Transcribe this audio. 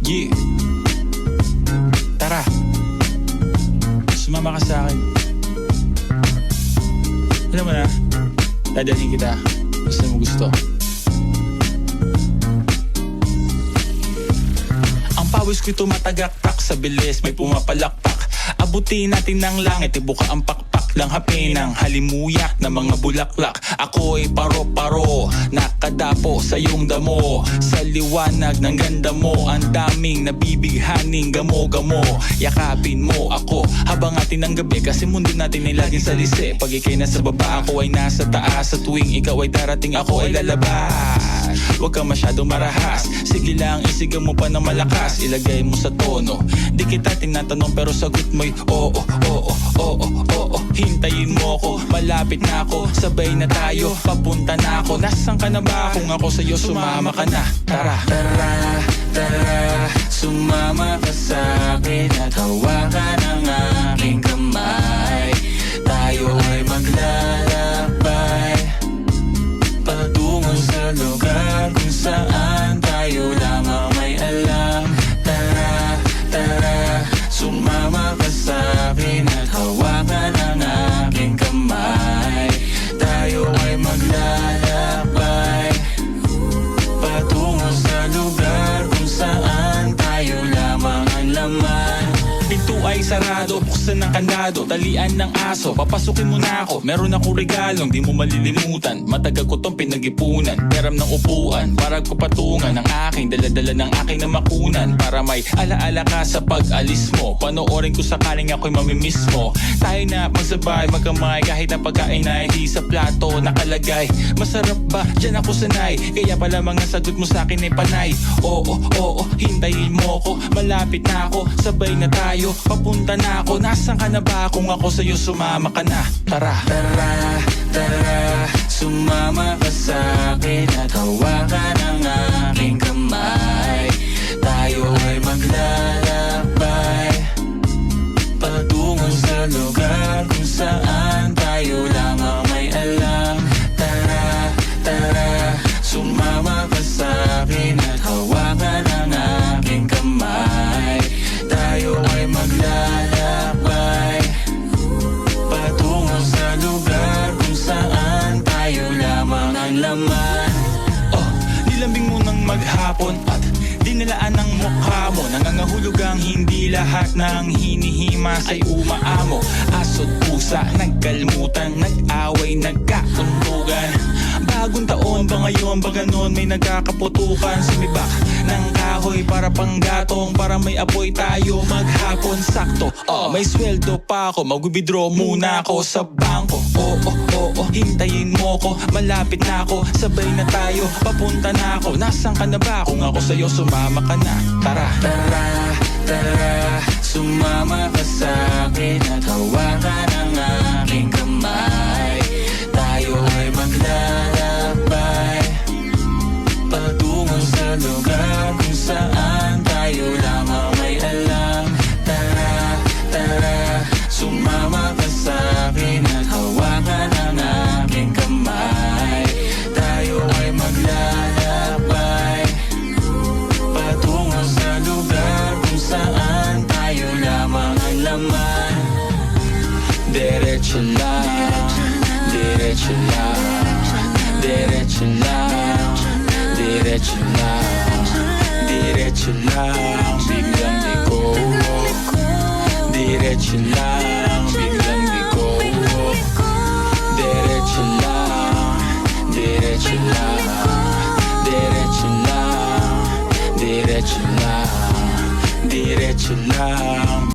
Yeah. Tara, sumama ka sa akin. Alam mo na, dadalhin kita. Basta mo gusto. Ang pawis ko'y tumatagaktak sa bilis, may pumapalakpak. Abutin natin ng langit, ibuka ang pakpak lang hapin ng halimuyak na mga bulaklak. Ako'y paro-paro, nakadapo sa iyong damo. Sa liwanag ng ganda mo, ang daming nabibighaning gamo-gamo. Yakapin mo ako habang atin ng gabi, kasi mundo natin ay laging salisi. Pag ikay nasa baba, ako ay nasa taas. Sa tuwing ikaw ay darating, ako ay lalabas. Huwag ka masyadong marahas, sige lang isigaw mo pa ng malakas. Ilagay mo sa tono, di kita tinatanong pero sagot mo'y oo, oo, oo, oo. Hintayin mo ako, malapit na ako, sabay na tayo, papunta na ako. Nasaan ka na ba? Kung ako sa'yo, sumama ka na. Tara, Tara, tara, sumama ka sa'kin at hawakan ang aking kamay. Tayo ay maglalakbay patungo sa lugar kung saan tayo lamang may alam. Tara, tara, sumama ka sa'kin at hawakan ang aking kamay. Tayo ay maglalakbay patungo sa lugar kung saan tayo lamang ang laman. pinto ay sarado, buksan ng kandado, talian ng aso, papasukin mo na ako. Meron akong regalong di mo malilimutan. Matagal ko tong pinag-ipunan, peram ng upuan, para ko patungan ng aking daladala ng aking namakunan. Para may alaala ka sa pag-alis mo, panoorin ko sakaling ako'y mamimiss mo. Tayo na magsabay, magkamay, kahit ang pagkain ay di sa plato nakalagay. Masarap ba? Diyan ako sanay, kaya pala mga sagot mo sa akin ay panay. Oo, oo, hintayin mo ko, malapit na ako, sabay na tayo, papunta na ako. Nasaan ka na ba? Kung ako sa'yo, sumama ka na. Tara, Tara, tara, sumama ka sa'kin at hawakan ang aking kamay. Tayo ay maglalakbay patungo sa lugar kung saan tayo lamang may alam. Tara, tara, sumama ka sa'kin at hawakan ang aking kamay. Tayo ay maglalakbay patungo sa lugar kung saan tayo lamang ang laman. oh, nilambing mo ng maghapon at dinilaan ng mukha mo. Nangangahulog ang hindi lahat ng hinihimas ay umaamo. Aso't pusa, nagkalmutan, nag-away, nagkakuntugan. Bagong taon ba ngayon ba ganon? May nagkakaputukan. Sumibak ng kahoy para panggatong, para may apoy tayo maghapon. Sakto, may sweldo pa ako, mag-withdraw muna ako sa bangko. Oo, oo, hintayin mo ko, malapit na ako, sabay na tayo, papunta na ako. Nasaan ka na ba? Kung ako sa'yo, sumama ka na. Tara, Tara, tara, sumama ka sa'kin at hawakan ang aking kamay. Tayo ay maglalakbay patungo sa lugar kung saan tayo lamang may alam. Tara, tara, sumama ka sa'kin at hawakan ang aking kamay. Tayo ay maglalakbay patungo sa lugar kung saan tayo lamang ang laman. diretso lang, diretso lang, diretso lang, diretso lang, diretso lang, biglang liko. Diretso lang, biglang liko. Diretso lang, diretso lang, diretso lang, diretso lang, diretso lang.